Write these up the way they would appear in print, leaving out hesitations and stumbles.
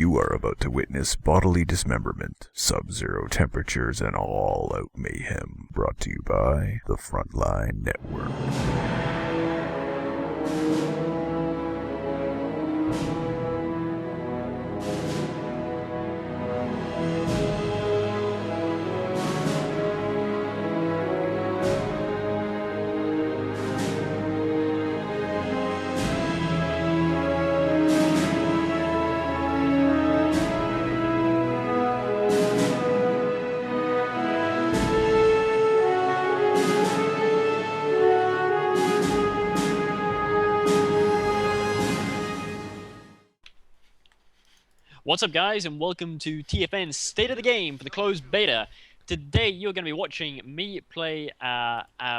You are about to witness bodily dismemberment, sub-zero temperatures, and all-out mayhem. Brought to you by the Frontline Network. What's up, guys, and welcome to TFN's State of the Game for the closed beta. Today you're going to be watching me play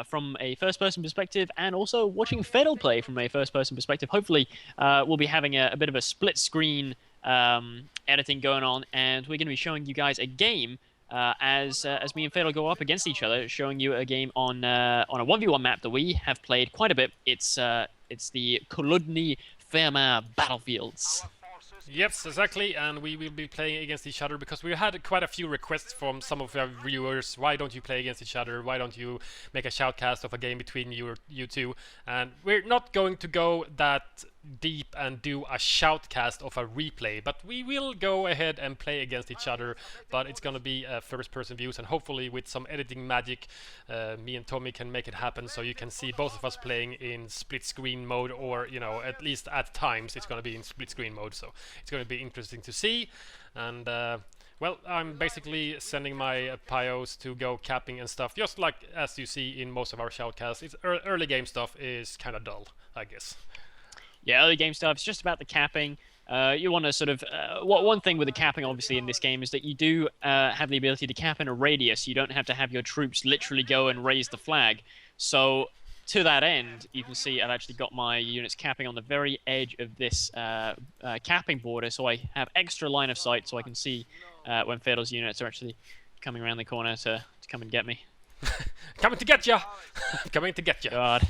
from a first-person perspective, and also watching Fatal play from a first-person perspective. Hopefully we'll be having a bit of a split-screen editing going on, and we're going to be showing you guys a game as me and Fatal go up against each other, showing you a game on a 1v1 map that we have played quite a bit. It's the Koludny Ferma Battlefields. Yes, exactly, and we will be playing against each other because we had quite a few requests from some of our viewers. Why don't you play against each other? Why don't you make a shoutcast of a game between you two? And we're not going to go that deep and do a shoutcast of a replay, but we will go ahead and play against each other. But it's going to be first-person views, and hopefully with some editing magic, me and Tommy can make it happen, so you can see both of us playing in split-screen mode, or at least at times it's going to be in split-screen mode. So it's going to be interesting to see. And well, I'm basically sending my Pios to go capping and stuff, just like as you see in most of our shoutcasts. It's early game stuff is kind of dull, I guess. Yeah, early game stuff. It's just about the capping. You want to sort of... one thing with the capping, obviously, in this game is that you do have the ability to cap in a radius. You don't have to have your troops literally go and raise the flag. So, to that end, you can see I've actually got my units capping on the very edge of this capping border, so I have extra line of sight, so I can see when Fatal's units are actually coming around the corner to come and get me. Coming to get ya! Coming to get ya! God.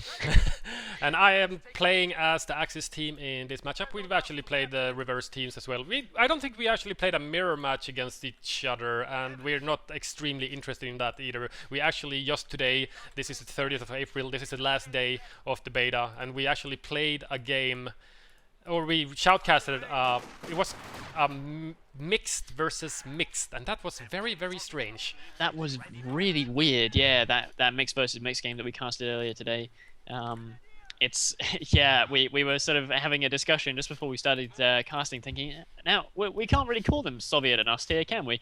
And I am playing as the Axis team in this matchup. We've actually played the reverse teams as well. I don't think we actually played a mirror match against each other, and we're not extremely interested in that either. We actually, just today, this is the 30th of April, this is the last day of the beta, and we actually played a game, or we shoutcasted it. It was mixed versus mixed, and that was very, very strange. That was really weird, yeah, that mixed versus mixed game that we casted earlier today. It's, yeah, we were sort of having a discussion just before we started casting, thinking, now, we can't really call them Soviet and Austere, can we?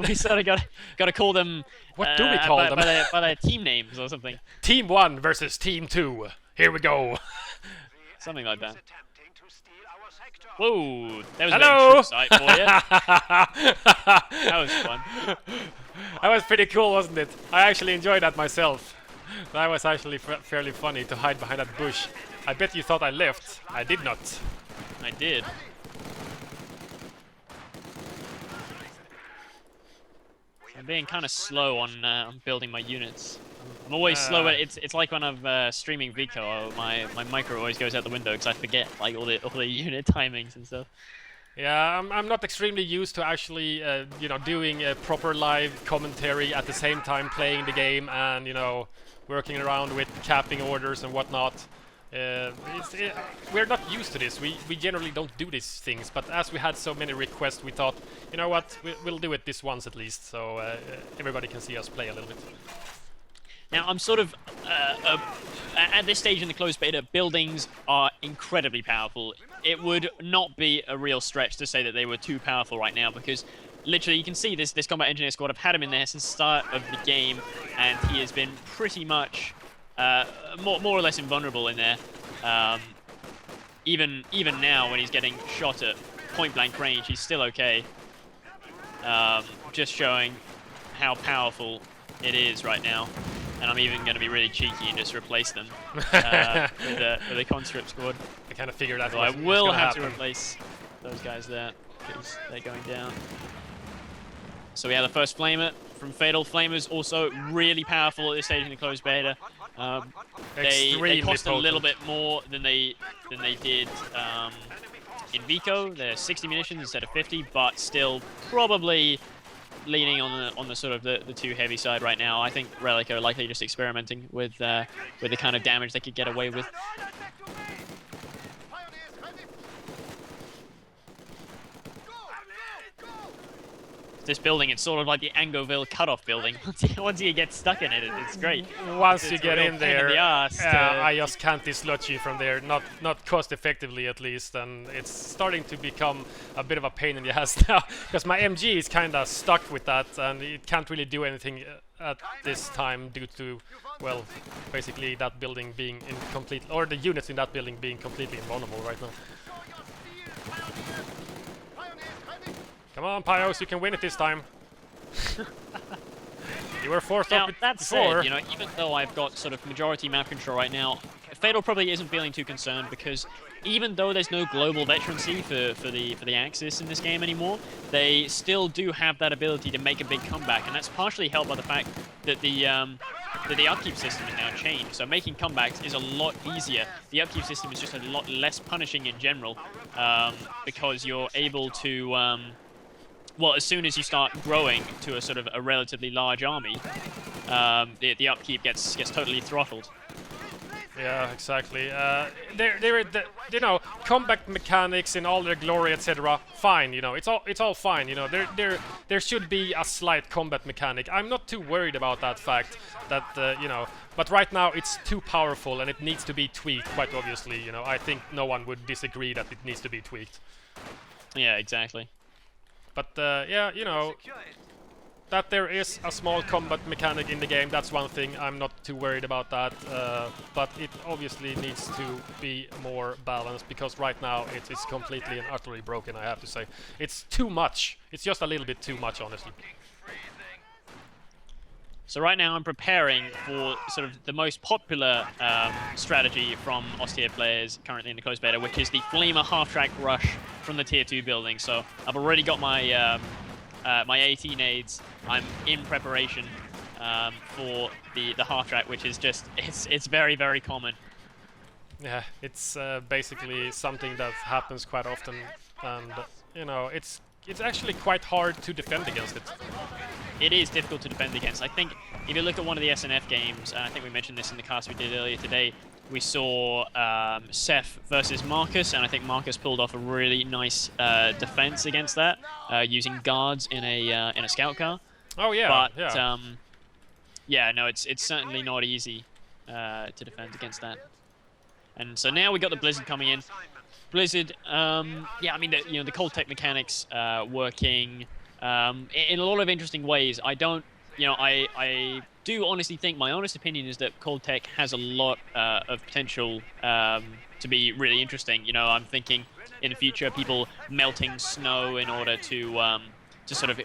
We sort of got to call them... What do we call them? By their team names or something. Team 1 versus Team 2. Here we go. Something like that. Whoa, that was Hello! a true sight for you. That was fun. That was pretty cool, wasn't it? I actually enjoyed that myself. That was actually fairly funny to hide behind that bush. I bet you thought I left. I did not. I did. I'm being kind of slow on building my units. I'm always slow. It's like when I'm streaming Vico, my micro always goes out the window because I forget like all the unit timings and stuff. Yeah, I'm not extremely used to actually doing a proper live commentary at the same time playing the game, and working around with capping orders and whatnot. We're not used to this. We generally don't do these things, but as we had so many requests, we thought, you know what, we'll do it this once at least, so everybody can see us play a little bit. Now, I'm sort of, at this stage in the closed beta, buildings are incredibly powerful. It would not be a real stretch to say that they were too powerful right now, because literally you can see this combat engineer squad. I've had him in there since the start of the game, and he has been pretty much more or less invulnerable in there. Even now, when he's getting shot at point-blank range, he's still okay. Just showing how powerful it is right now. And I'm even going to be really cheeky and just replace them with a conscript squad. I kind of figured out. So I will have to replace those guys there because they're going down. So we have the first flamer from Fatal. Flamers also really powerful at this stage in the closed beta. They cost a little bit more than they did in Vico, they're 60 munitions instead of 50, but still probably leaning on the sort of the too heavy side right now. I think Relic are likely just experimenting with the kind of damage they could get away with. This building, it's sort of like the Angoville cutoff building. Once you get stuck in it, it's great. Once you get in there, I I just can't dislodge you from there, not cost effectively at least, and it's starting to become a bit of a pain in the ass now, because my MG is kind of stuck with that, and it can't really do anything at this time due to, well, basically that building being incomplete, or the units in that building being completely invulnerable right now. Come on, Pyos, you can win it this time. You were forced up that before. said, you know, even though I've got sort of majority map control right now, Fatal probably isn't feeling too concerned, because even though there's no global veterancy for the Axis in this game anymore, they still do have that ability to make a big comeback, and that's partially helped by the fact that the upkeep system is now changed. So making comebacks is a lot easier. The upkeep system is just a lot less punishing in general, because you're able to well, as soon as you start growing to a sort of a relatively large army, the upkeep gets totally throttled. Yeah, exactly. You know, combat mechanics in all their glory, etc. Fine, you know, it's all fine. You know, there should be a slight combat mechanic. I'm not too worried about that fact. That you know, but right now it's too powerful and it needs to be tweaked. Quite obviously, you know, I think no one would disagree that it needs to be tweaked. Yeah, exactly. But yeah, you know, that there is a small combat mechanic in the game, that's one thing. I'm not too worried about that. But it obviously needs to be more balanced, because right now it is completely and utterly broken, I have to say. It's too much. It's just a little bit too much, honestly. So right now I'm preparing for sort of the most popular strategy from Austere players currently in the closed beta, which is the Flamer half-track rush from the tier 2 building. So I've already got my my AT nades. I'm in preparation for the half-track, which is just, it's very, very common. Yeah, it's basically something that happens quite often, and you know, it's actually quite hard to defend against it. It is difficult to defend against. I think if you look at one of the SNF games, and I think we mentioned this in the cast we did earlier today, we saw Seth versus Marcus, and I think Marcus pulled off a really nice defense against that, using guards in a scout car. Oh yeah, but yeah. Yeah, no, it's certainly not easy to defend against that. And so now we got the Blizzard coming in. Blizzard, yeah, I mean, you know, the ColdTech mechanics working in a lot of interesting ways. I don't, you know, I do honestly think, my honest opinion is that ColdTech has a lot of potential to be really interesting. You know, I'm thinking in the future people melting snow in order to sort of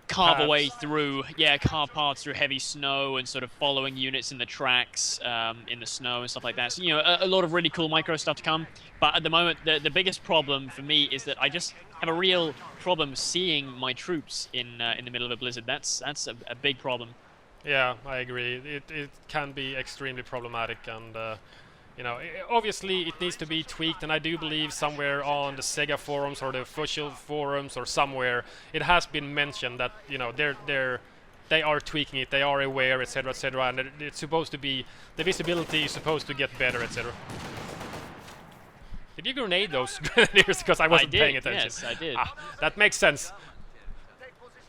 carve a way through, carve paths through heavy snow and sort of following units in the tracks in the snow and stuff like that. So, you know, a lot of really cool micro stuff to come. But at the moment, the biggest problem for me is that I just have a real problem seeing my troops in the middle of a blizzard. That's a big problem. Yeah, I agree. It can be extremely problematic, and you know, obviously it needs to be tweaked, and I do believe somewhere on the SEGA forums or the official forums or somewhere it has been mentioned that, you know, they are tweaking it, they are aware, etc., and it's supposed to be, the visibility is supposed to get better, etc. Did you grenade those grenadiers? Because I wasn't paying attention. Yes, I did. Ah, that makes sense.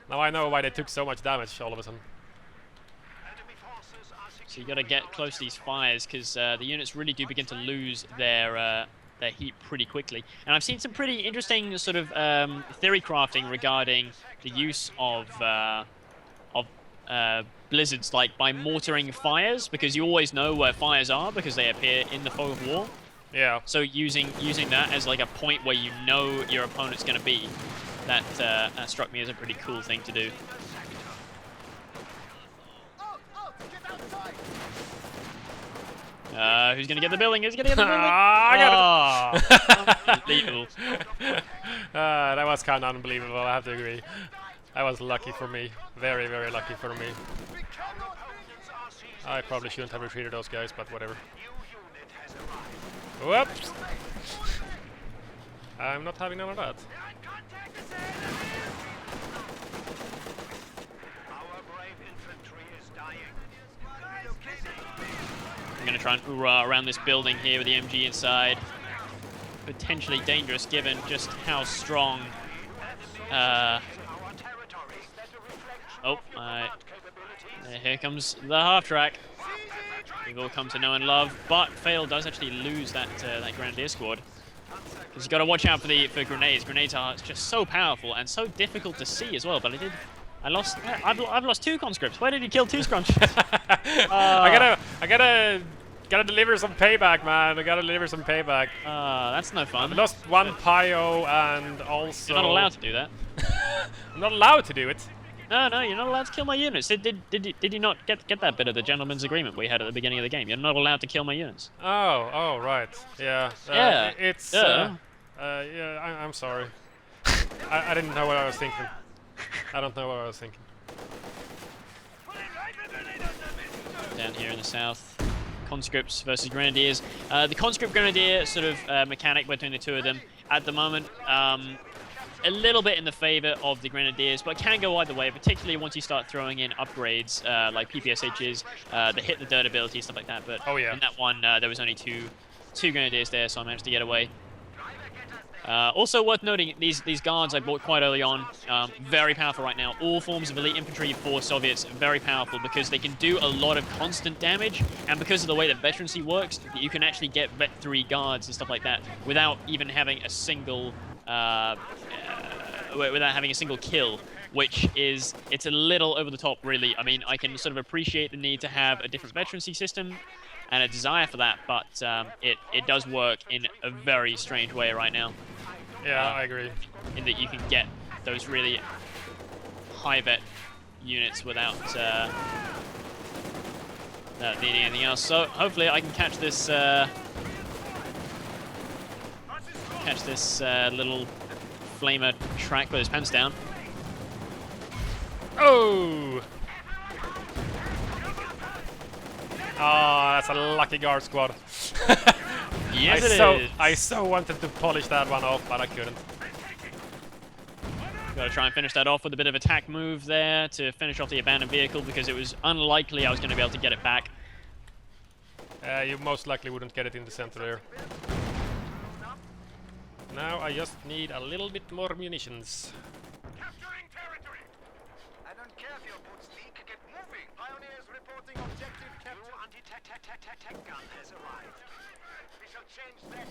Now I know why they took so much damage all of a sudden. So you got to get close to these fires, because the units really do begin to lose their heat pretty quickly. And I've seen some pretty interesting sort of theory crafting regarding the use of blizzards, like by mortaring fires, because you always know where fires are because they appear in the fog of war. Yeah. So using that as like a point where you know your opponent's going to be, that struck me as a pretty cool thing to do. Who's gonna get the building? Who's gonna get the building? I got it! Unbelievable. That was kind of unbelievable, I have to agree. That was lucky for me. Very, very lucky for me. I probably shouldn't have retreated those guys, but whatever. Whoops! I'm not having none of that. I'm gonna try and hoorah around this building here with the MG inside. Potentially dangerous given just how strong. Here comes the half track. We've all come to know and love, but Fatal does actually lose that that Grenadier squad. Because you got to watch out for grenades. Grenades are just so powerful and so difficult to see as well. But I've lost 2 conscripts. Why did he kill 2 conscripts? I gotta deliver some payback, man. I gotta deliver some payback. That's no fun. I've lost 1 Pio and also... You're not allowed to do that. I'm not allowed to do it. No, you're not allowed to kill my units. Did you not get that bit of the gentleman's agreement we had at the beginning of the game? You're not allowed to kill my units. Oh, right. Yeah. Yeah. It's... yeah, I'm sorry. I didn't know what I was thinking. I don't know what I was thinking. Down here in the south, conscripts versus grenadiers. The conscript grenadier sort of mechanic between the two of them at the moment, a little bit in the favor of the grenadiers, but can go either way, particularly once you start throwing in upgrades like PPSHs, the hit the dirt ability, stuff like that. But in that one, there was only two grenadiers there, so I managed to get away. Also worth noting, these guards I bought quite early on, very powerful right now. All forms of elite infantry for Soviets, very powerful because they can do a lot of constant damage, and because of the way that veterancy works, you can actually get Vet 3 guards and stuff like that without even having a single kill, which is, it's a little over the top, really. I mean, I can sort of appreciate the need to have a different veterancy system and a desire for that, but it does work in a very strange way right now. Yeah, I agree. In that you can get those really high vet units without needing anything else. So hopefully I can catch this little flamer track with his pants down. Oh! Ah, that's a lucky guard squad. Yes, it is. I so wanted to polish that one off, but I couldn't. Gotta try and finish that off with a bit of attack move there to finish off the abandoned vehicle, because it was unlikely I was going to be able to get it back. You most likely wouldn't get it in the center there. Now I just need a little bit more munitions. Capturing territory. I don't care if your boots leak. Get moving. Pioneers reporting objective capture. New anti-tech gun has arrived. We shall change that.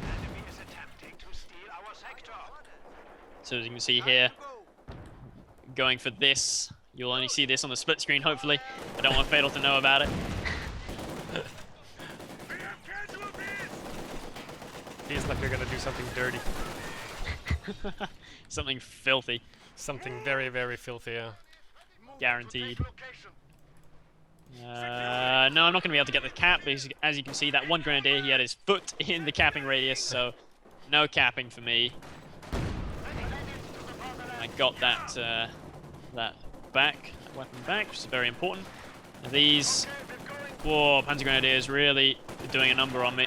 Enemy is attempting to steal our sector. So as you can see here, going for this. You'll only see this on the split screen, hopefully. I don't want Fatal to know about it. Feels like you're gonna do something dirty. Something filthy. Something very, very filthy, yeah. Guaranteed. No, I'm not going to be able to get the cap, because as you can see, that one grenadier, he had his foot in the capping radius, so no capping for me. I got that weapon back, which is very important. These Panzer Grenadiers really doing a number on me.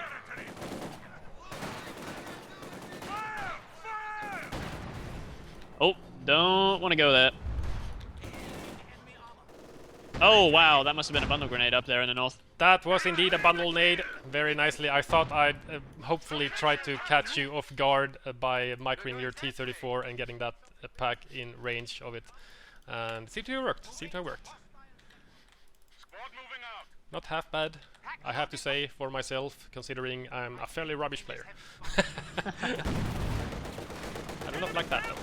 Oh, don't want to go there. Oh, wow, that must have been a bundle grenade up there in the north. That was indeed a bundle nade, very nicely. I thought I'd hopefully try to catch you off guard by microing your T-34 and getting that pack in range of it. And it seemed to have worked, Not half bad, I have to say, for myself, considering I'm a fairly rubbish player. I do not like that, though.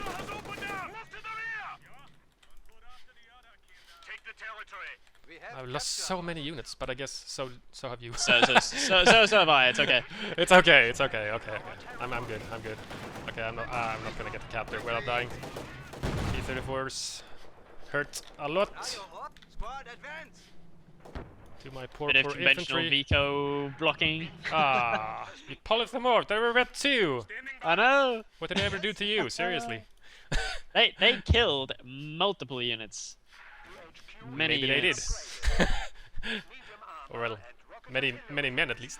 I've lost so many units, but I guess so have you. So have I. It's okay. It's okay. I'm good. Okay, I'm not gonna get the cap there without dying. T-34s hurt a lot. To my poor Bit of conventional infantry. Vico blocking. Ah, you polished them off. They were red too. I know. What did I ever do to you? Seriously. They killed multiple units. Many Maybe units. Or well, many men at least.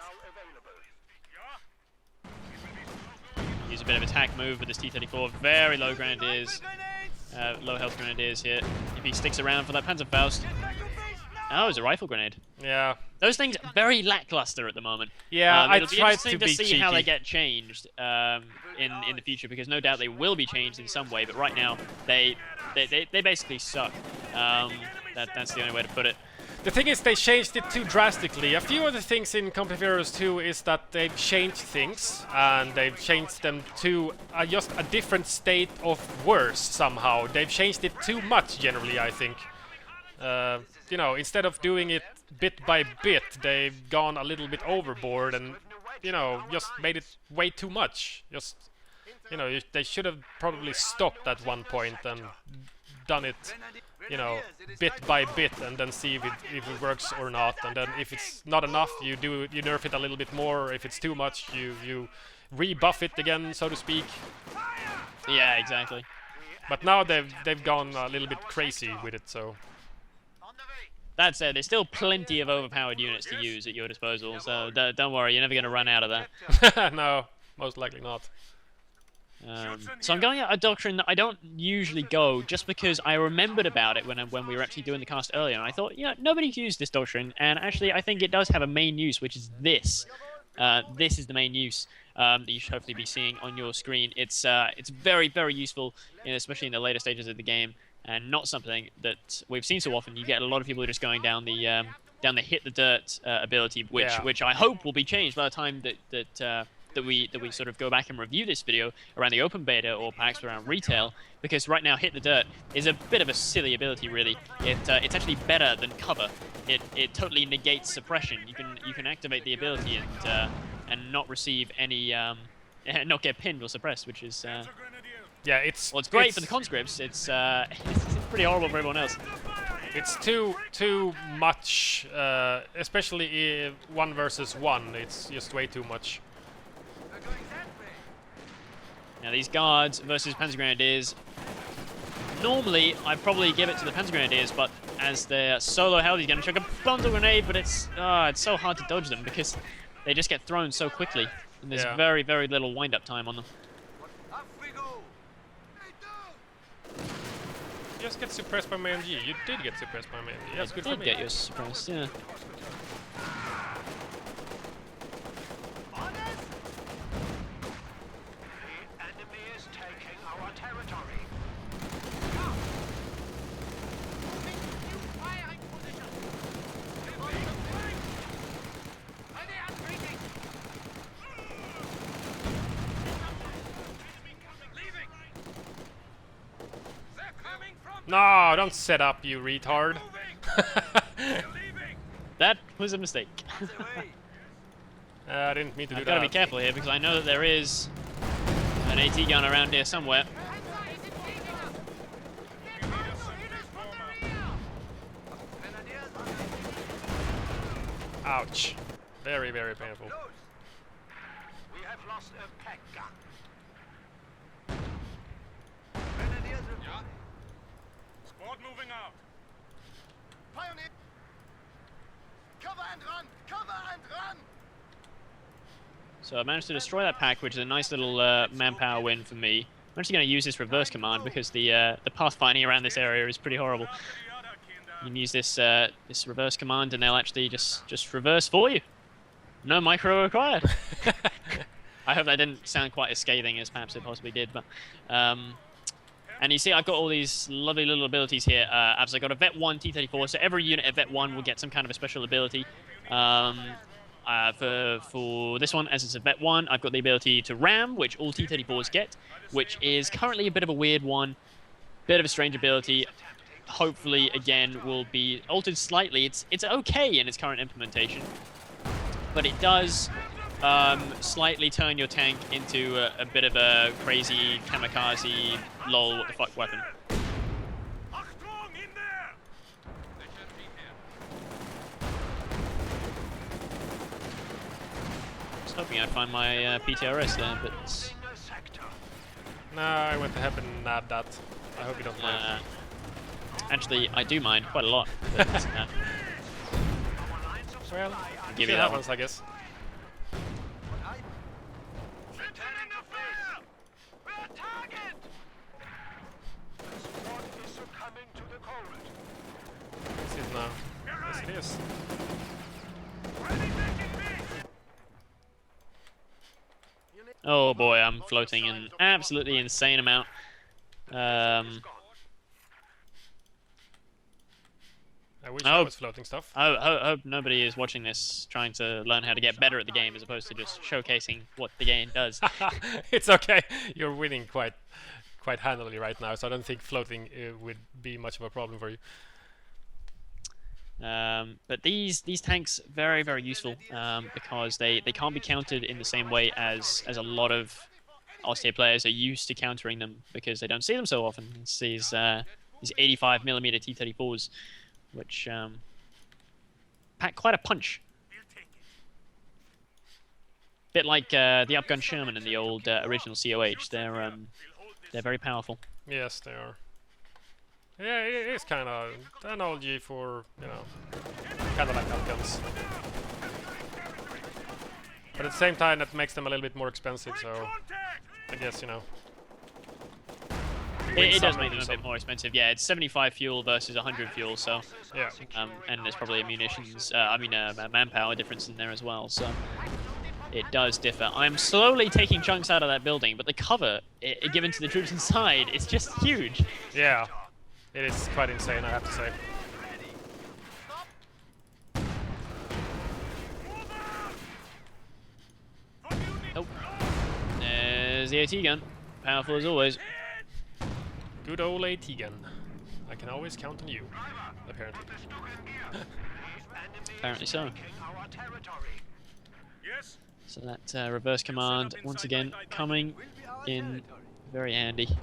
Use a bit of attack move with this T-34. Very low grenadiers. Low health grenadiers here. If he sticks around for that Panzerfaust. Oh, it's a rifle grenade. Yeah. Those things are very lackluster at the moment. Yeah, I it'll be tried to interesting be to see how they cheeky. get changed in the future, because no doubt they will be changed in some way. But right now, they basically suck. That's the only way to put it. The thing is, they changed it too drastically. A few of the things in Company of Heroes 2 is that they've changed things, and they've changed them to just a different state of worse somehow. They've changed it too much, generally, I think. You know, instead of doing it bit by bit, they've gone a little bit overboard and, you know, just made it way too much. Just, you know, they should have probably stopped at one point and done it, you know, bit by bit, and then see if it works or not. And then if it's not enough, you nerf it a little bit more. If it's too much, you rebuff it again, so to speak. Yeah, exactly. But now they've gone a little bit crazy with it, so. That said, there's still plenty of overpowered units to use at your disposal, so don't worry, you're never going to run out of that. No, most likely not. So I'm going out a doctrine that I don't usually go, just because I remembered about it when we were actually doing the cast earlier, and I thought, you know, nobody's used this doctrine, and actually I think it does have a main use, which is this. This is the main use that you should hopefully be seeing on your screen. It's very, very useful, especially in the later stages of the game, and not something that we've seen so often. You get a lot of people just going down the hit the dirt ability, which I hope will be changed by the time that we sort of go back and review this video around the open beta or perhaps around retail, because right now hit the dirt is a bit of a silly ability, really. It's actually better than cover. It totally negates suppression. You can activate the ability and not receive any not get pinned or suppressed, which is yeah, it's great for the conscripts. It's pretty horrible for everyone else. It's too much, especially 1 versus 1. It's just way too much. Now these guards versus Panzer Grenadiers. Normally, I'd probably give it to the Panzer Grenadiers, but as they're solo health, he's going to chuck a bundle grenade, but it's so hard to dodge them because they just get thrown so quickly, and there's very, very little wind-up time on them. You just get suppressed by my MG. You did get suppressed by my MG. That's good for me. Get you suppressed, yeah. No, don't set up, you retard. That was a mistake. I didn't mean to do that. I've got to be careful here because I know that there is an AT gun around here somewhere. Ouch. Very, very painful. We have lost a pack gun. Squad moving out. Pioneer. Cover and run! Cover and run! So I managed to destroy that pack, which is a nice little manpower win for me. I'm actually going to use this reverse command because the pathfinding around this area is pretty horrible. You can use this this reverse command and they'll actually just reverse for you. No micro required. I hope that didn't sound quite as scathing as perhaps it possibly did, but and you see I've got all these lovely little abilities here. I've got a Vet 1 T-34, so every unit at Vet 1 will get some kind of a special ability. For this one, as it's a Vet 1, I've got the ability to ram, which all T-34s get, which is currently a bit of a weird one, bit of a strange ability. Hopefully, again, will be altered slightly. It's okay in its current implementation, but it does slightly turn your tank into a bit of a crazy kamikaze lol what the fuck weapon. I was hoping I'd find my PTRS there, but No, I went ahead and nabbed that. I hope you don't mind. actually, I do mind quite a lot. But, Well, Give it you that happens, I guess. Returning the fire! We're a target! The squad is succumbing to the cold. Is it now? Yes, it is. Oh boy, I'm floating an absolutely insane amount. I wish I was floating stuff. I hope nobody is watching this trying to learn how to get better at the game as opposed to just showcasing what the game does. It's okay. You're winning quite handily right now, so I don't think floating would be much of a problem for you. But these tanks very, very useful because they can't be countered in the same way as a lot of Austere players are used to countering them because they don't see them so often. It's these 85mm T-34s, which pack quite a punch. Bit like the Upgun Sherman in the old original COH. They're very powerful. Yes, they are. Yeah, it is kind of analogy for, you know, kind of like outguns. But at the same time, that makes them a little bit more expensive, so I guess, you know. It does make them a bit more expensive. Yeah, it's 75 fuel versus 100 fuel, so yeah. And there's probably a munitions, manpower difference in there as well. So it does differ. I'm slowly taking chunks out of that building, but the cover given to the troops inside is just huge. Yeah. It is quite insane, I have to say. Oh. There's the AT gun. Powerful as always. Good old AT gun. I can always count on you, apparently. Apparently so. So that reverse command, once again, coming in very handy.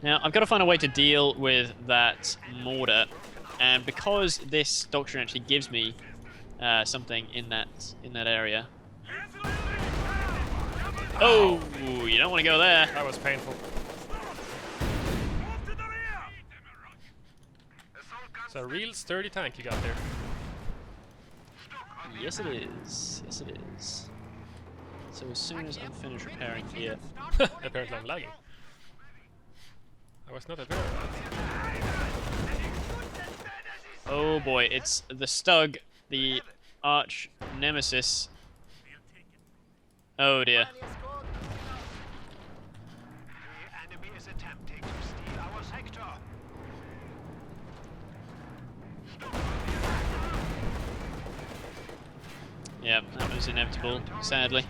Now, I've got to find a way to deal with that mortar, and because this doctrine actually gives me something in that area. Oh, you don't want to go there. That was painful. It's a real sturdy tank you got there. Yes, it is. Yes, it is. So as soon as I'm finished repairing here... Apparently I'm lagging. I was not aware of that. Oh boy, it's the Stug, the arch nemesis. Oh dear. The enemy is attempting to steal our sector. Yep, that was inevitable, sadly.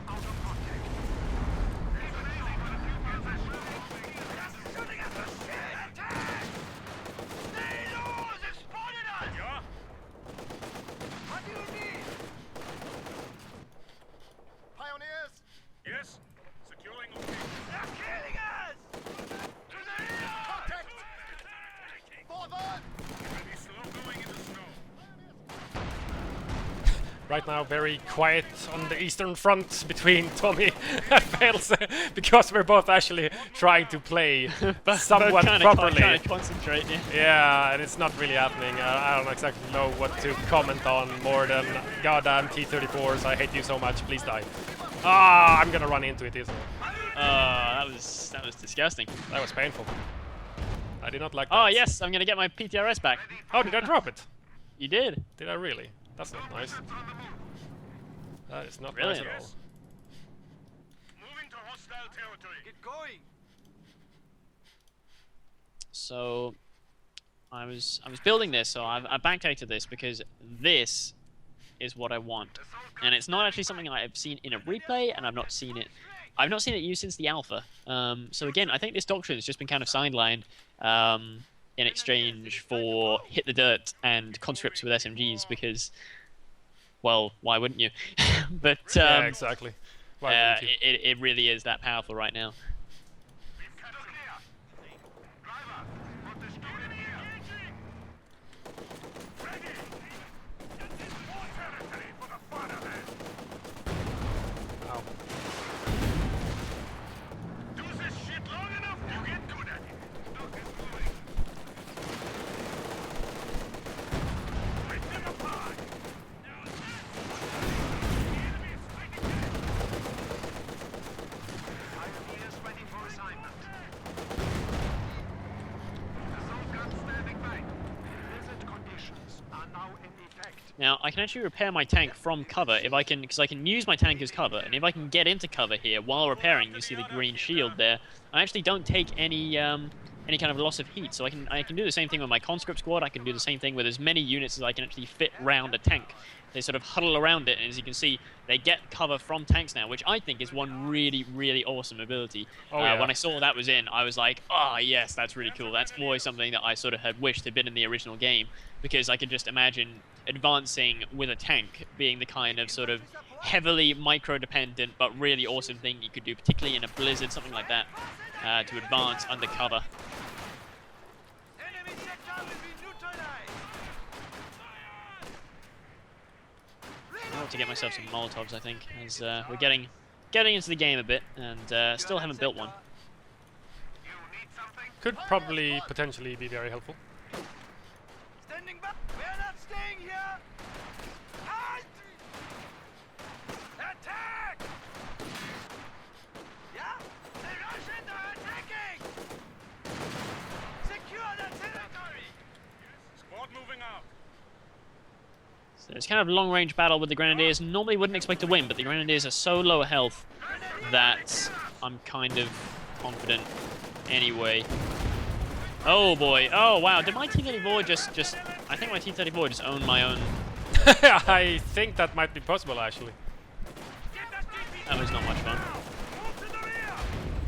Right now, very quiet on the Eastern Front between Tommy and FatalSaint because we're both actually trying to play somewhat properly. Trying to concentrate, yeah. Yeah, and it's not really happening. I don't exactly know what to comment on more than goddamn T-34s. I hate you so much. Please die. Ah, I'm gonna run into it, isn't it? That was disgusting. That was painful. I did not like that. Oh yes, I'm gonna get my PTRS back. Oh, did I drop it? You did. Did I really? That's not nice. That is not Really? nice at all. Moving to hostile territory. Get going. So I was building this, so I backdated this because this is what I want, and it's not actually something I've seen in a replay, and I've not seen it used since the alpha. So again, I think this doctrine has just been kind of sidelined in exchange for hit the dirt and conscripts with SMGs because, well, why wouldn't you? But yeah, exactly. Why wouldn't you? it really is that powerful right now. Now, I can actually repair my tank from cover if I can, because I can use my tank as cover, and if I can get into cover here while repairing, you see the green shield there, I actually don't take any kind of loss of heat. So I can do the same thing with my conscript squad. I can do the same thing with as many units as I can actually fit round a tank. They sort of huddle around it, and as you can see, they get cover from tanks now, which I think is one really, really awesome ability. Oh, yeah. When I saw that was in, I was like, oh, yes, that's really cool. That's always something that I sort of had wished had been in the original game, because I could just imagine advancing with a tank being the kind of sort of heavily micro-dependent but really awesome thing you could do, particularly in a blizzard, something like that, to advance undercover. Enemy sector will be neutralized. I want to get myself some Molotovs, I think, as we're getting into the game a bit, and still haven't built one. You need something? Could probably potentially be very helpful. Standing back. We're not staying here. Halt! Attack! Yeah? The Russians are attacking! Secure the territory! Squad moving out. So it's kind of a long-range battle with the Grenadiers. Normally wouldn't expect to win, but the Grenadiers are so low health that I'm kind of confident anyway. Oh boy, oh wow, did my T-34 just I think my T-34 just owned my own. I think that might be possible, actually. That was not much fun. Move to the rear!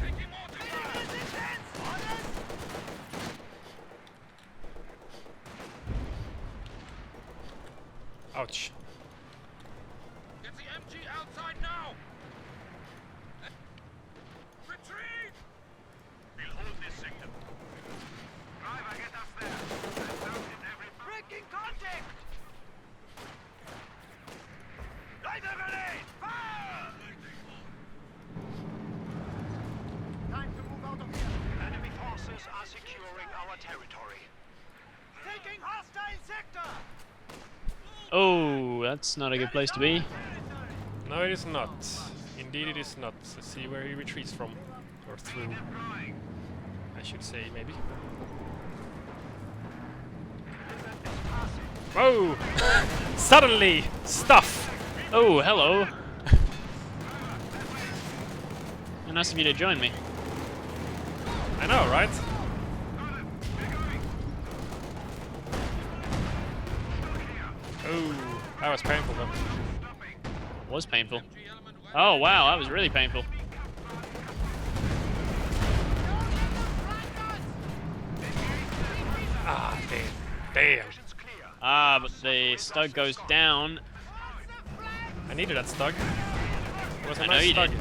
Taking more positions! Orders! Ouch. Get the MG outside now! Retreat! We'll hold this sector. Driver, get us there. Breaking contact! Light a grenade! Fire! Time to move out of here. Enemy forces are securing our territory. Taking hostile sector! Oh, that's not a good place to be. No, it is not. Indeed, it is not. Let's see where he retreats from. Or through, I should say, maybe. Whoa! Suddenly! Stuff! Oh, hello. Nice of you to join me. I know, right? Oh, that was painful though. Was painful. Oh wow, that was really painful. Ah, damn. Damn. Ah, but the Stug goes down. I needed that Stug. It was a I know nice you Stug. did.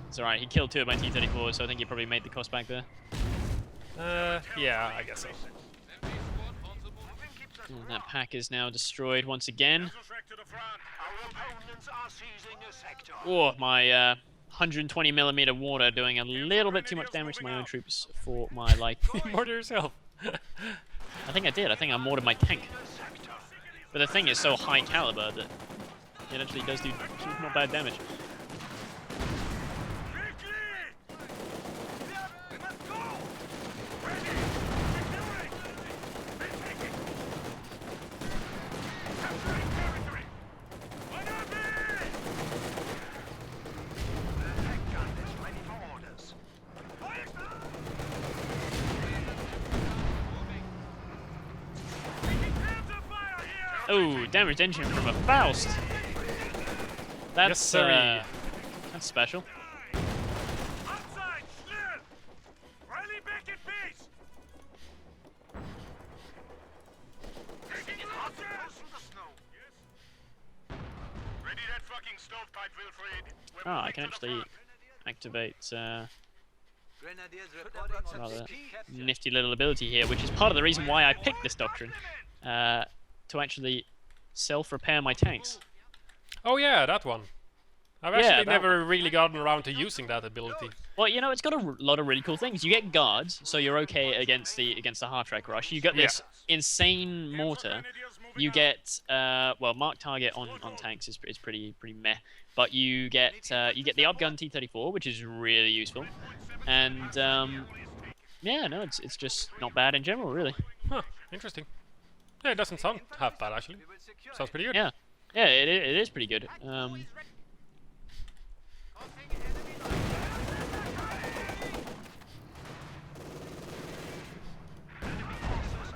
It's alright, he killed 2 of my T-34s, so I think he probably made the cost back there. Yeah, I guess so. And that pack is now destroyed once again. Oh, my 120mm water doing a little bit too much damage to my own troops for my liking. Mortar yourself. I think I did. I think I mortared my tank. But the thing is so high caliber that it actually does do not bad damage. Oh, damaged engine from a Faust. That's Yes, sir. That's special. Outside, schnell! Rally back at base! Taking it hot in the snow. Yes. Ready that fucking stovepipe, Wilfried. We're Ah, I moving can to the actually front. activate Grenadiers reporting rather objective captured. nifty little ability here, which is part of the reason why I picked this doctrine, to actually self-repair my tanks. Oh yeah, that one. I've Yeah, actually that never really gotten around to using that ability. Well, you know, it's got a lot of really cool things. You get guards, so you're okay against the half-track rush. You get this insane mortar. You get well, mark target on tanks is pretty meh, but you get the upgun T-34, which is really useful, and yeah, no, it's just not bad in general, really. Huh, interesting. Yeah, it doesn't sound half bad actually. We will secure Sounds it. pretty good. Yeah, yeah, it is pretty good. Forces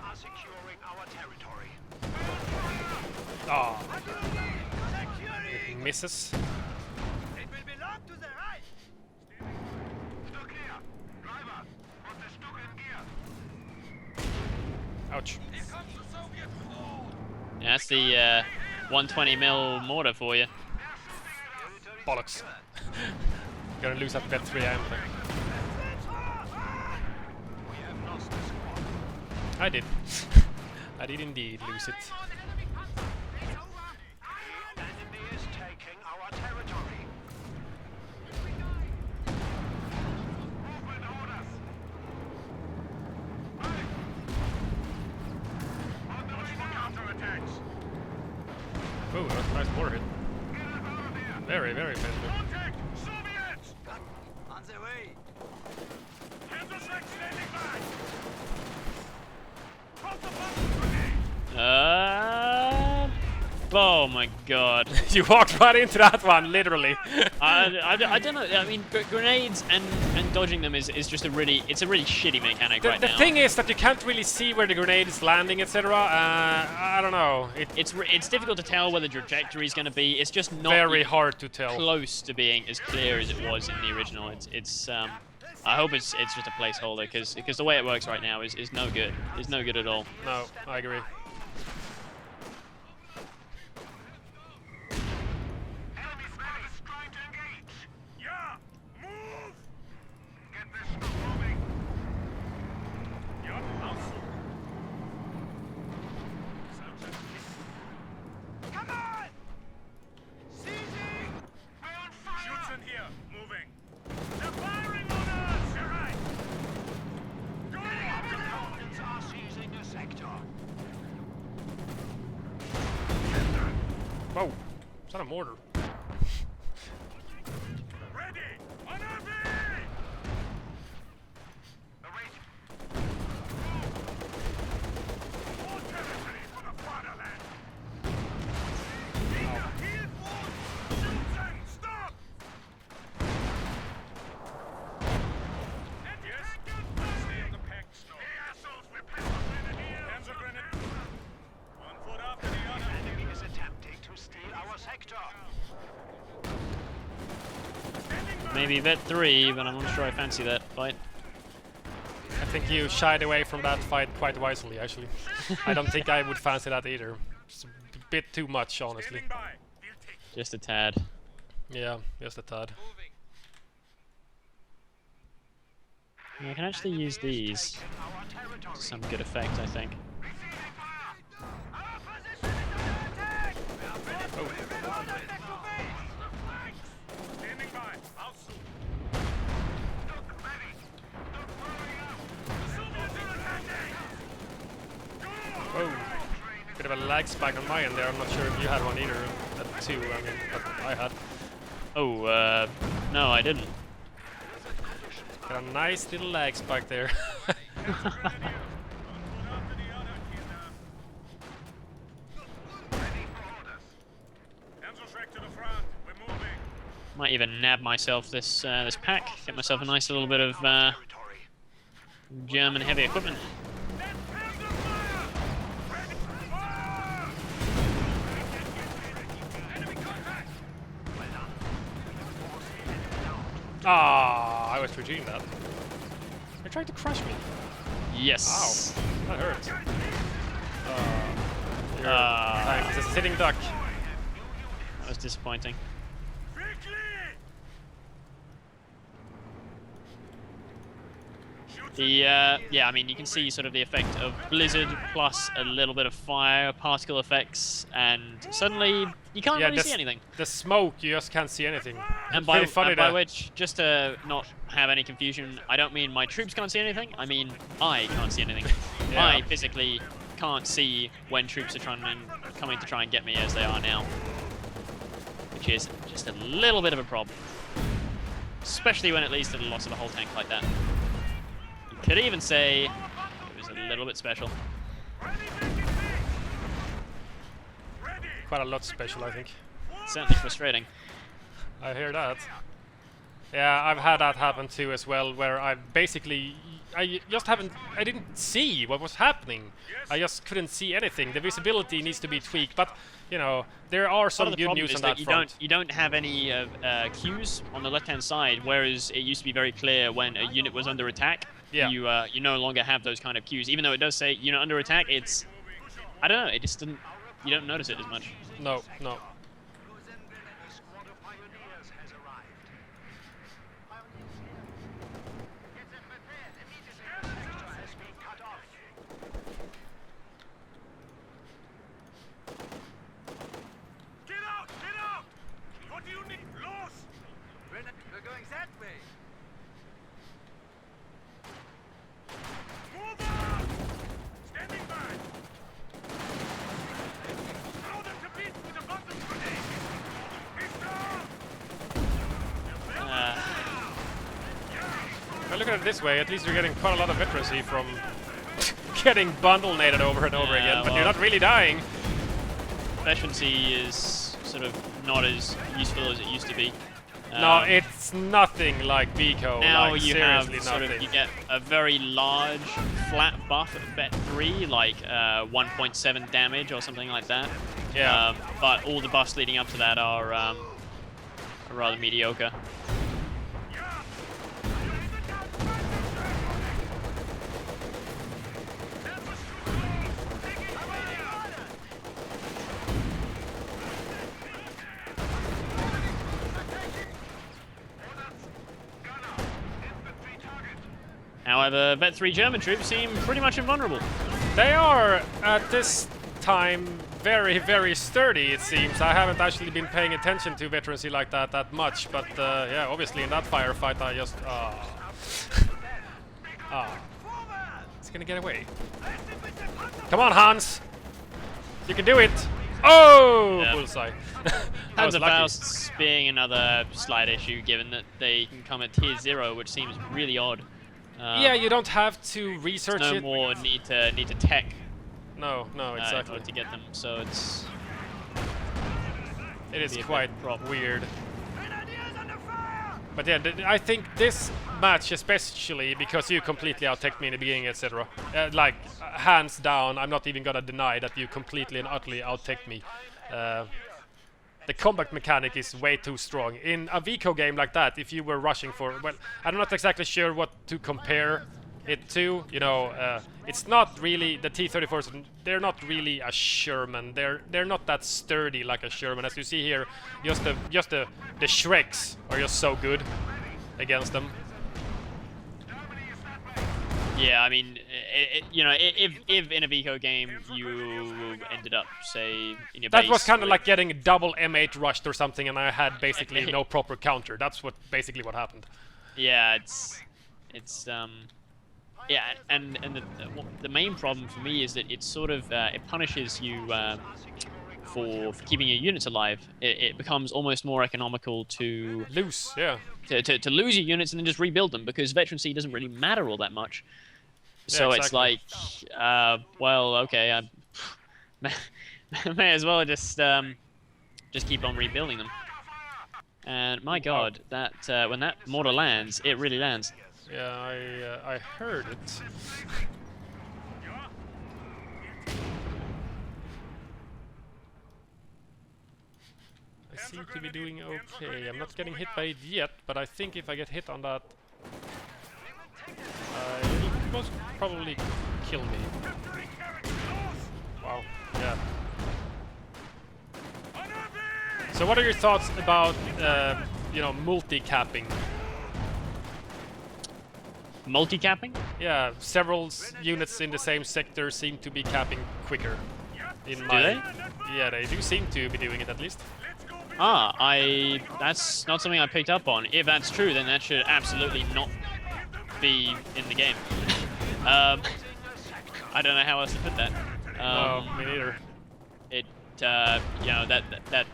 are securing our territory. Ah, it misses. It will belong to the Reich. Stuck here. Driver, put the Stuck in gear. Ouch. Here comes the Soviet wall. Yeah, that's the 120mm mortar for you. Bollocks. Gonna lose at bet 3 am. We have lost the squad. I did. I did indeed lose it. The enemy is taking our territory. Movement orders. On the way for counterattacks. Oh, that's a nice mortar hit. Get us out of here. Very, very effective. Contact! Soviets! On the way. Panzerschreck standing by! Cross the button, brigade! Oh my god. You walked right into that one, literally. I don't know. I mean, grenades and dodging them is just a really shitty mechanic right The now. thing is that you can't really see where the grenade is landing, etc. I don't know. It's difficult to tell where the trajectory is going to be. It's just not Very even hard to tell. close to being as clear as it was in the original. It's I hope it's just a placeholder because the way it works right now is no good. It's no good at all. No, I agree. Enemy squad is trying to engage! Yeah! Move! Get this stuff moving! Yeah, also. Come on! Seizing! We're on fire! Shoots in here! Moving! They're firing on us! You're right! Go! Components are seizing the sector! Whoa, is that a mortar? Ready! On our way! Await. More territory for the fatherland! Heel forward! Shooting! Stop! Yes? Stay on the pack snow. The assholes will pass the grenadier! Hands are grenade! One foot up and the other! The enemy is attempting to steal our sector! Maybe bet 3, but I'm not sure I fancy that fight. I think you shied away from that fight quite wisely, actually. I don't think I would fancy that either. It's a bit too much, honestly. Standing by. We'll take Just a tad. Yeah, just a tad. I can actually use these our territory. to some good effect, I think. Receiving fire! Our position is under attack! Standing by. I'll shoot. Look ready. Look throwing out. The Soviets are attacking! Whoa. Bit of a lag spike on my end there. I'm not sure if you had one either. At 2, I mean, but I had. Oh, no, I didn't. Got a nice little lag spike there. Might even nab myself this this pack, get myself a nice little bit of German heavy equipment. Ah, I was retreating that. They tried to crush me. Yes. Ow, that hurts. Thanks, it's a sitting duck. That was disappointing. The yeah, I mean, you can see sort of the effect of blizzard plus a little bit of fire, particle effects, and suddenly you can't really see anything. The smoke, you just can't see anything. And by which, just to not have any confusion, I don't mean my troops can't see anything. I mean I can't see anything. Yeah. I physically can't see when troops are coming to try and get me as they are now, which is just a little bit of a problem, especially when it leads to the loss of a whole tank like that. You could even say it was a little bit special. quite a lot special, I think. Certainly frustrating. I hear that. Yeah, I've had that happen too as well, where I didn't see what was happening. I just couldn't see anything. The visibility needs to be tweaked, but you know, there are some good news on that front. You don't have any cues on the left-hand side, whereas it used to be very clear when a unit was under attack. Yeah. You no longer have those kind of cues, even though it does say unit under attack. It's, I don't know, it just didn't. You don't notice it as much. No, no. Get out! Get out! What do you need? Los! We're going that way. Move on! Standing by! Throw them to beat with a bundle grenade! He's down! Well, look at it this way, at least you're getting quite a lot of veterancy from getting bundle-nated over and over again, but well, you're not really dying. Veterancy is sort of not as useful as it used to be. No, it's nothing like Vico. Now like, you seriously have sort nothing. of, you get a very large flat buff at bet 3, like 1.7 damage or something like that. Yeah. But all the buffs leading up to that are rather mediocre. However, Bet 3 German troops seem pretty much invulnerable. They are, at this time, very, very sturdy, it seems. I haven't actually been paying attention to veterancy like that much, but yeah, obviously in that firefight I just... It's gonna get away. Come on, Hans! You can do it! Oh! Yeah. Bullseye. I Hands was of lucky. Faust being another slight issue, given that they can come at tier 0, which seems really odd. Yeah, you don't have to research no it. more need to tech No, no, in exactly. order to get them, so it's It is be a bit quite problem. weird. But yeah, I think this match especially, because you completely out-teched me in the beginning, etc. Like, hands down, I'm not even gonna deny that you completely and utterly out-teched me. The combat mechanic is way too strong. In a Vico game like that, if you were rushing for... Well, I'm not exactly sure what to compare it to. You know, it's not really... The T-34s, they're not really a Sherman. They're not that sturdy like a Sherman. As you see here, just the Shreks are just so good against them. Yeah, I mean, you know, if in a Vico game you ended up, say, in your base... That was kind of with- like getting double M8 rushed or something, and I had basically no proper counter. That's basically what happened. Yeah, yeah, and the main problem for me is that it sort of it punishes you for keeping your units alive. It becomes almost more economical to Loose, yeah. to lose your units and then just rebuild them, because veterancy doesn't really matter all that much. So Yeah, it's exactly. like, well, okay, I may as well just keep on rebuilding them. And my God, that when that mortar lands, it really lands. Yeah, I heard it. I seem to be doing okay. I'm not getting hit by it yet, but I think if I get hit on that, it will most probably kill me. Wow, yeah. So what are your thoughts about, you know, multi-capping? Multi-capping? Yeah, several units in the same sector seem to be capping quicker. In my, they? Yeah, they do seem to be doing it at least. That's not something I picked up on. If that's true, then that should absolutely not be in the game. I don't know how else to put that. No, me neither. It, you know,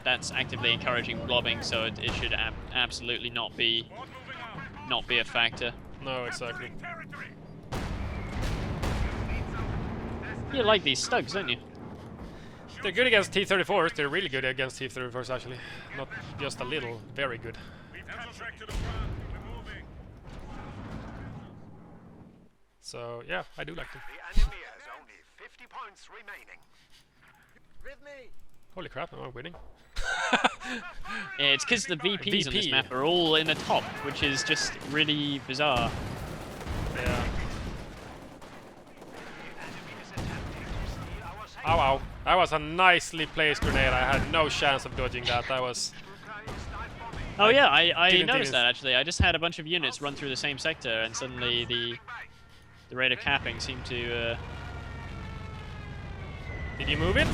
that's actively encouraging blobbing, so it should absolutely not be a factor. No, exactly. You like these stugs, don't you? They're good against T-34s. They're really good against T-34s, actually. Not just a little. Very good. We've got to track to the front. We're moving. So, yeah, I do like them. The enemy has only 50 points remaining. With me. Holy crap, am I winning? Yeah, it's because the VPs on this VP. map are all in the top, which is just really bizarre. Yeah. Ow, ow. That was a nicely placed grenade. I had no chance of dodging that. That was... Oh yeah, I didn't noticed even- that actually. I just had a bunch of units run through the same sector, and suddenly the rate of capping seemed to. Did you move it?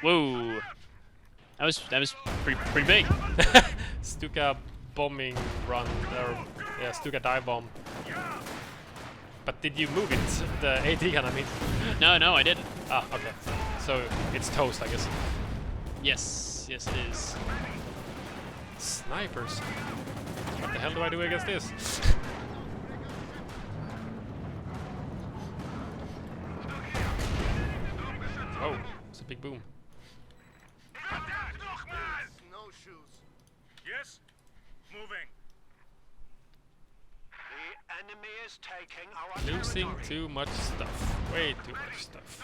Whoa, that was pretty big. Stuka bombing run, or yeah, Stuka dive bomb. But did you move it? The AT gun, I mean. No, I didn't. Ah, okay. So it's toast, I guess. Yes, it is. Snipers. What the hell do I do against this? Oh, it's a big boom. Snowshoes. Yes? Moving. The enemy is taking our Losing territory. too much stuff. Way too much stuff.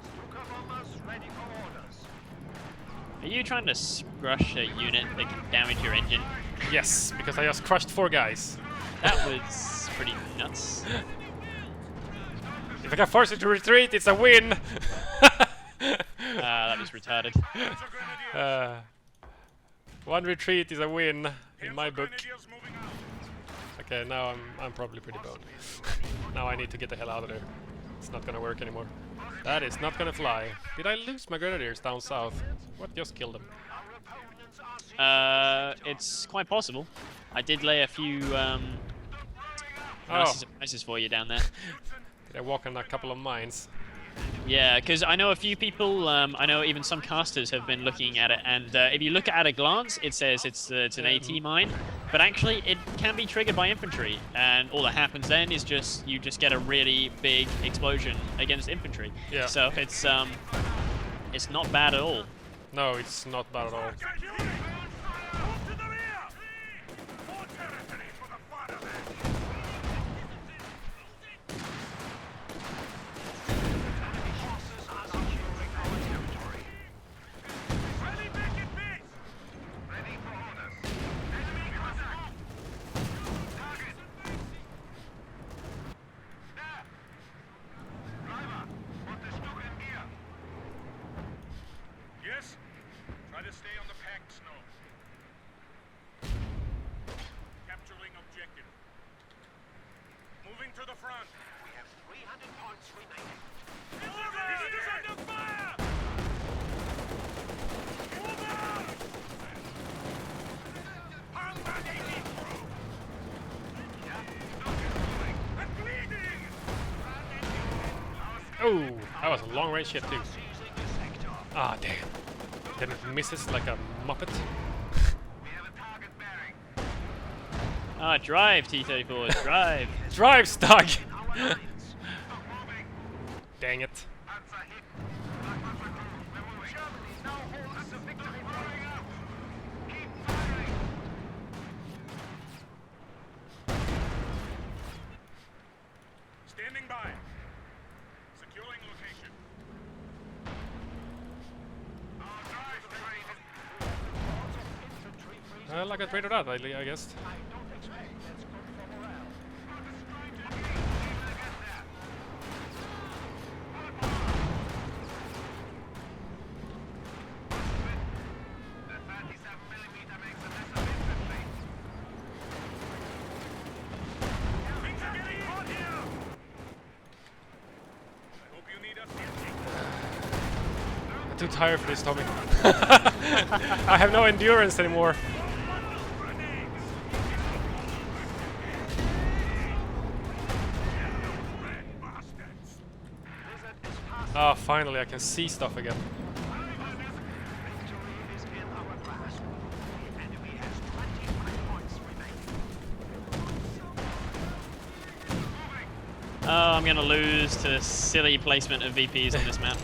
Stuka bombers ready for orders. Are you trying to crush a unit that can damage your engine? Yes, because I just crushed 4 guys. That was pretty nuts. If I can force it to retreat, it's a win! That was retarded. One retreat is a win in my book. Grenadiers moving out. Okay, now I'm probably pretty boned. Now I need to get the hell out of there. It's not gonna work anymore. That is not gonna fly. Did I lose my grenadiers down south? What just killed them? It's quite possible. I did lay a few nasty surprises for you down there. Did I walk on a couple of mines? Yeah, because I know a few people, I know even some casters have been looking at it, and if you look at a glance, it says it's an AT mine, but actually it can be triggered by infantry, and all that happens then is you just get a really big explosion against infantry. Yeah. So it's not bad at all. No, it's not bad at all. Move to the rear. More territory for the fatherland. Forces are securing our territory. Ready back in base. Ready for orders. Enemy contact. Target. There. Driver, put the Stuka in gear. Yes? Try to stay on the packed snow. Capturing objective. Moving to the front. We have 300 points remaining. East is under fire! Move out! I'm taking it through! I'm bleeding! Oh, that was a long range hit too. Ah, damn. Then it misses like a muppet. We have a target bearing. Ah, drive, T-34s, drive. Drive, Stug! Our lines. Dang it. Panzer hit. Germany now holds the victory point. Keep firing. Standing by. Securing location. Our drive train. Infantry freezing. Well, I got rid of that, I guess. I don't expect that's good for morale. The 37mm makes a mess of infantry. Things are getting hot here! I hope you need us here. I'm too tired for this, Tommy. I have no endurance anymore. Ah, finally I can see stuff again. Victory is in our grasp. The enemy has 25 points remaining. Oh, I'm gonna lose to silly placement of VPs on this map.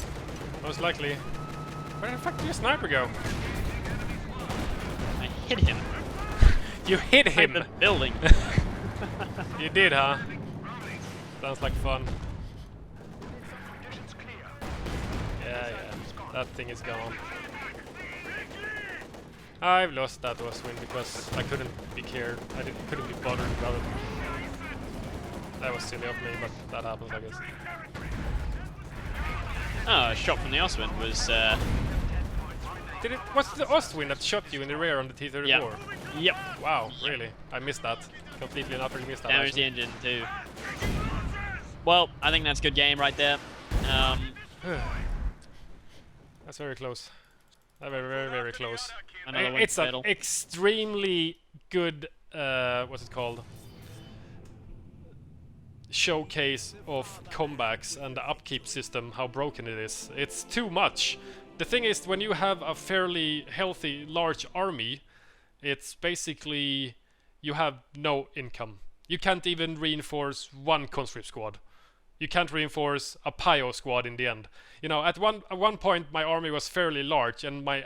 Most likely. Where the fuck did your sniper go? I hit him. You hit Hit him! the building. You did, huh? Sounds like fun. Yeah, that thing is gone. I've lost that Oswin because I couldn't be cared. Couldn't be bothered rather. That was silly of me, but that happens, I guess. Oh, a shot from the Oswin was. Was the Ostwind that shot you in the rear on the T-34? Yep. Wow, really? I missed that. Completely and utterly missed that. Damaged the engine too. Well, I think that's a good game right there. That's very close. Very, very, very close. Another one It's an fatal. extremely good, what's it called? Showcase of comebacks and the upkeep system, how broken it is. It's too much. The thing is, when you have a fairly healthy, large army, it's basically you have no income. You can't even reinforce one conscript squad. You can't reinforce a Pio squad in the end. You know, at one point my army was fairly large, and my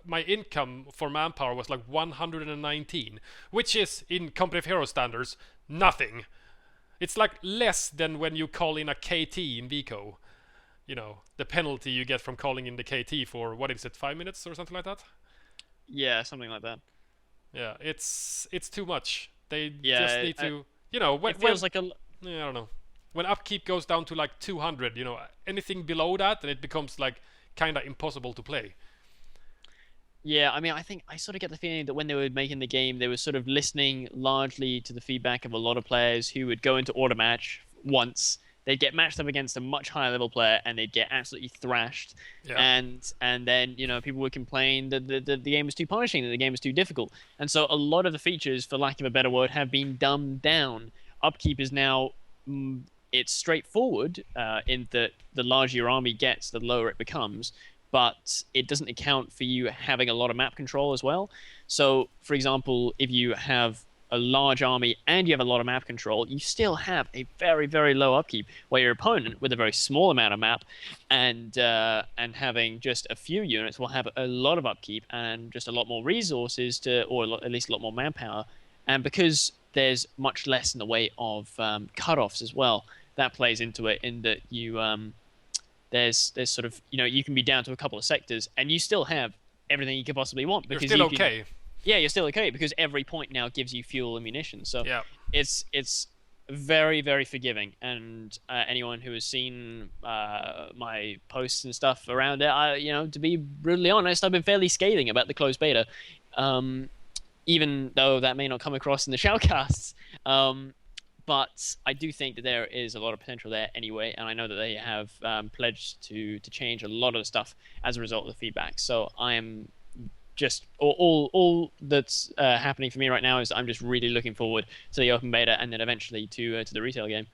my income for manpower was like 119, which is in competitive hero standards nothing. It's like less than when you call in a KT in Vico. You know, the penalty you get from calling in the KT for, what is it, 5 minutes or something like that? Yeah, something like that. Yeah, it's too much. They Yeah, just need to, you know, It feels like a. yeah, I don't know. When upkeep goes down to like 200, you know, anything below that, then it becomes like kind of impossible to play. Yeah, I mean, I think I sort of get the feeling that when they were making the game, they were sort of listening largely to the feedback of a lot of players who would go into order match once. They'd get matched up against a much higher level player, and they'd get absolutely thrashed. Yeah. And then, you know, people would complain that the game was too punishing, that the game was too difficult. And so a lot of the features, for lack of a better word, have been dumbed down. Upkeep is now it's straightforward in that the larger your army gets, the lower it becomes. But it doesn't account for you having a lot of map control as well. So, for example, if you have a large army and you have a lot of map control, you still have a very, very low upkeep, where your opponent, with a very small amount of map and having just a few units, will have a lot of upkeep and just a lot more resources at least a lot more manpower. And because there's much less in the way of cutoffs as well, that plays into it, in that you there's sort of, you know, you can be down to a couple of sectors and you still have everything you could possibly want, You're because still you can, okay. yeah, you're still okay, because every point now gives you fuel and munitions. So Yeah. it's very, very forgiving. And anyone who has seen my posts and stuff around it, you know, to be brutally honest, I've been fairly scathing about the closed beta, even though that may not come across in the shoutcasts. But I do think that there is a lot of potential there anyway, and I know that they have pledged to change a lot of the stuff as a result of the feedback. So I am just all that's happening for me right now is I'm just really looking forward to the open beta, and then eventually to the retail game.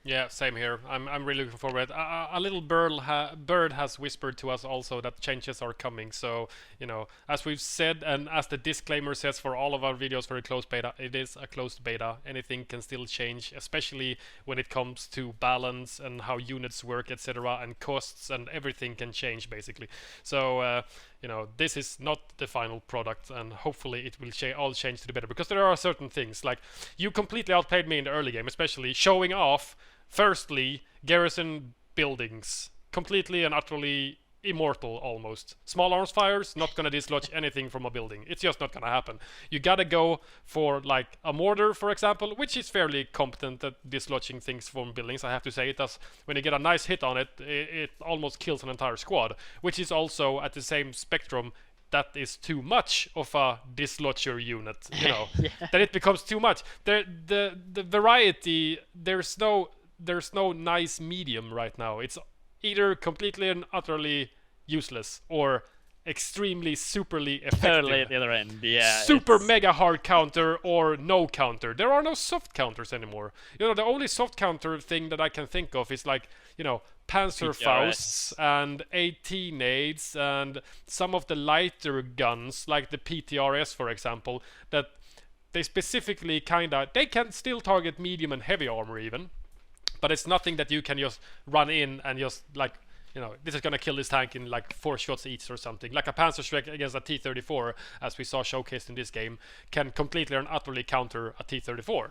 Yeah, same here. I'm really looking forward. A little bird has whispered to us also that changes are coming. So, you know, as we've said, and as the disclaimer says for all of our videos for a closed beta, it is a closed beta. Anything can still change, especially when it comes to balance and how units work, etc., and costs, and everything can change basically. So, you know, this is not the final product, and hopefully it will all change to the better, because there are certain things, like you completely outplayed me in the early game, especially showing off, firstly, garrison buildings, completely and utterly immortal almost. Small arms fires, not gonna dislodge anything from a building. It's just not gonna happen. You gotta go for like a mortar, for example, which is fairly competent at dislodging things from buildings. I have to say, it does. When you get a nice hit on it, it almost kills an entire squad, which is also at the same spectrum. That is too much of a dislodger unit, you know. Yeah. That it becomes too much. The variety, there's no nice medium right now. It's either completely and utterly useless or extremely superly effective. Totally at the other end, yeah. Super it's- mega hard counter or no counter. There are no soft counters anymore. You know, the only soft counter thing that I can think of is like, you know, Panzerfausts and AT nades and some of the lighter guns, like the PTRS, for example, that they specifically they can still target medium and heavy armor even, but it's nothing that you can just run in and just like, this is gonna kill this tank in like 4 shots each or something. Like a Panzerschreck against a T-34, as we saw showcased in this game, can completely and utterly counter a T-34.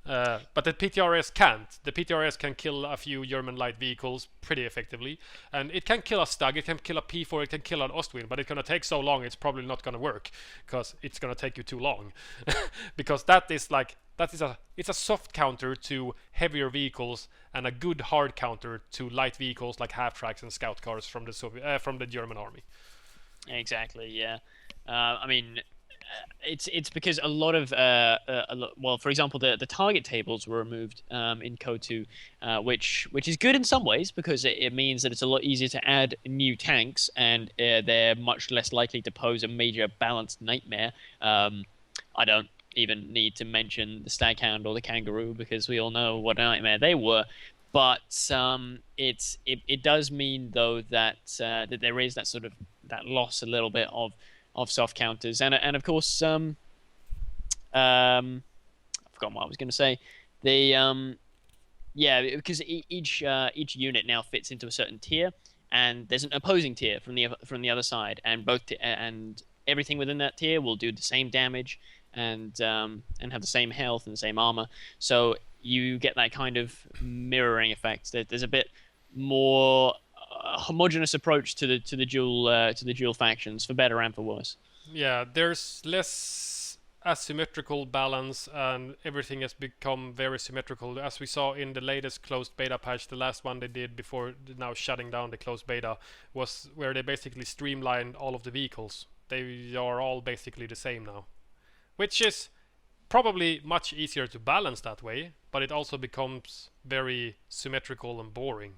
But the PTRS can't. The PTRS can kill a few German light vehicles pretty effectively, and it can kill a Stug, it can kill a P4, it can kill an Ostwind, but it's gonna take so long, it's probably not gonna work, because it's gonna take you too long. Because it's a soft counter to heavier vehicles and a good hard counter to light vehicles like half-tracks and scout cars from the German army. Exactly. Yeah. I mean, it's because a lot of well, for example, the target tables were removed in Code 2, which is good in some ways, because it means that it's a lot easier to add new tanks, and they're much less likely to pose a major balanced nightmare. I don't even need to mention the Staghound or the Kangaroo, because we all know what a nightmare they were. But it does mean, though, that that there is that sort of that loss a little bit of soft counters, and of course I've forgotten what I was going to say. Because each unit now fits into a certain tier, and there's an opposing tier from the other side, and and everything within that tier will do the same damage and have the same health and the same armor. So you get that kind of mirroring effect. There's a bit more homogeneous approach to the dual factions, for better and for worse. Yeah, there's less asymmetrical balance, and everything has become very symmetrical, as we saw in the latest closed beta patch. The last one they did before now shutting down the closed beta was where they basically streamlined all of the vehicles. They are all basically the same now, which is probably much easier to balance that way, but it also becomes very symmetrical and boring.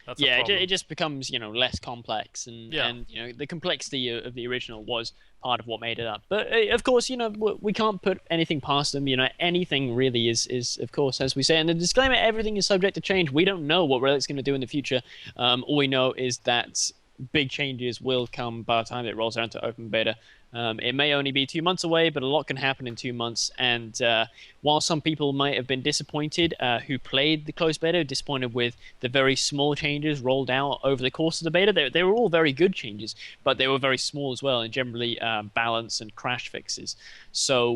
That's it just becomes less complex, and the complexity of the original was part of what made it up. But of course, we can't put anything past them. Anything really is of course, as we say in the disclaimer, everything is subject to change. We don't know what Relic's going to do in the future. All we know is that big changes will come by the time it rolls out to open beta. It may only be 2 months away, but a lot can happen in 2 months. And while some people might have been disappointed who played the closed beta, disappointed with the very small changes rolled out over the course of the beta, they were all very good changes, but they were very small as well, and generally balance and crash fixes. So,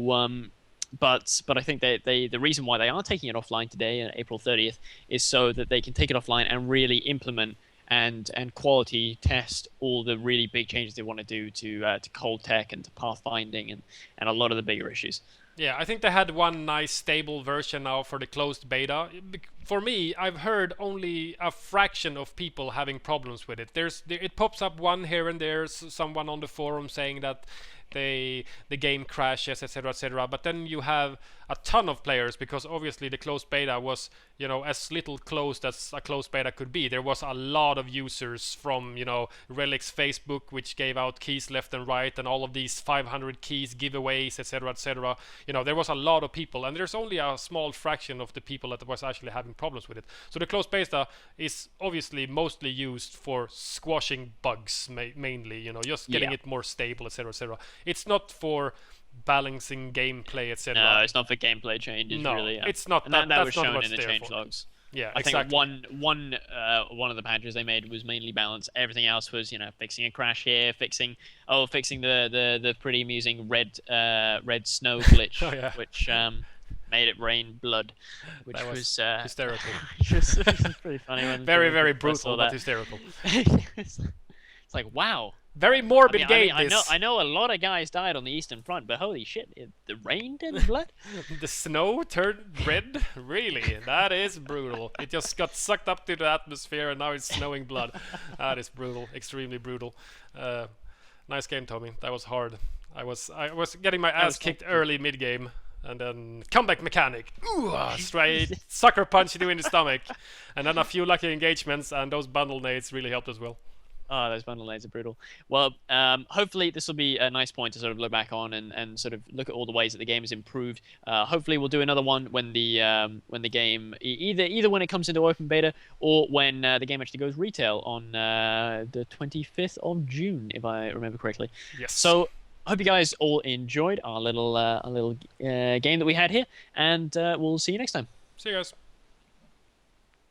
but I think the reason why they are taking it offline today, on April 30th, is so that they can take it offline and really implement and quality test all the really big changes they want to do to ColdTech and to pathfinding and a lot of the bigger issues. Yeah, I think they had one nice stable version now for the closed beta. For me, I've heard only a fraction of people having problems with it. It pops up one here and there, someone on the forum saying that the game crashes, etc., etc. But then you have a ton of players, because obviously the closed beta was, as little closed as a closed beta could be. There was a lot of users from, Relic's Facebook, which gave out keys left and right, and all of these 500 keys giveaways, etc., etc. There was a lot of people, and there's only a small fraction of the people that was actually having problems with it. So the closed beta is obviously mostly used for squashing bugs, mainly, just getting it more stable, etc., etc. It's not for balancing gameplay, etc. No, it's not for gameplay changes. No, really. it's not. And that was that's not shown what in the it's there change for. logs. Yeah, I exactly. think one of the patches they made was mainly balance. Everything else was fixing a crash here, fixing the pretty amusing red snow glitch, Oh, yeah. which made it rain blood, which That was hysterical. which was pretty funny. Very, very I saw brutal, but that. hysterical. It's like, wow. Very morbid game. I know a lot of guys died on the Eastern Front, but holy shit, the rain turned blood? The snow turned red? Really? That is brutal. It just got sucked up to the atmosphere, and now it's snowing blood. That is brutal. Extremely brutal. Nice game, Tommy. That was hard. I was getting my ass kicked early mid-game, and then comeback mechanic. Ooh, straight sucker punch you in the stomach. And then a few lucky engagements, and those bundle nades really helped as well. Oh, those bundle nades are brutal. Well, hopefully this will be a nice point to sort of look back on and sort of look at all the ways that the game has improved. Hopefully we'll do another one when the game either when it comes into open beta or when the game actually goes retail on the 25th of June, if I remember correctly. Yes. So I hope you guys all enjoyed our little game that we had here, and we'll see you next time. See you guys.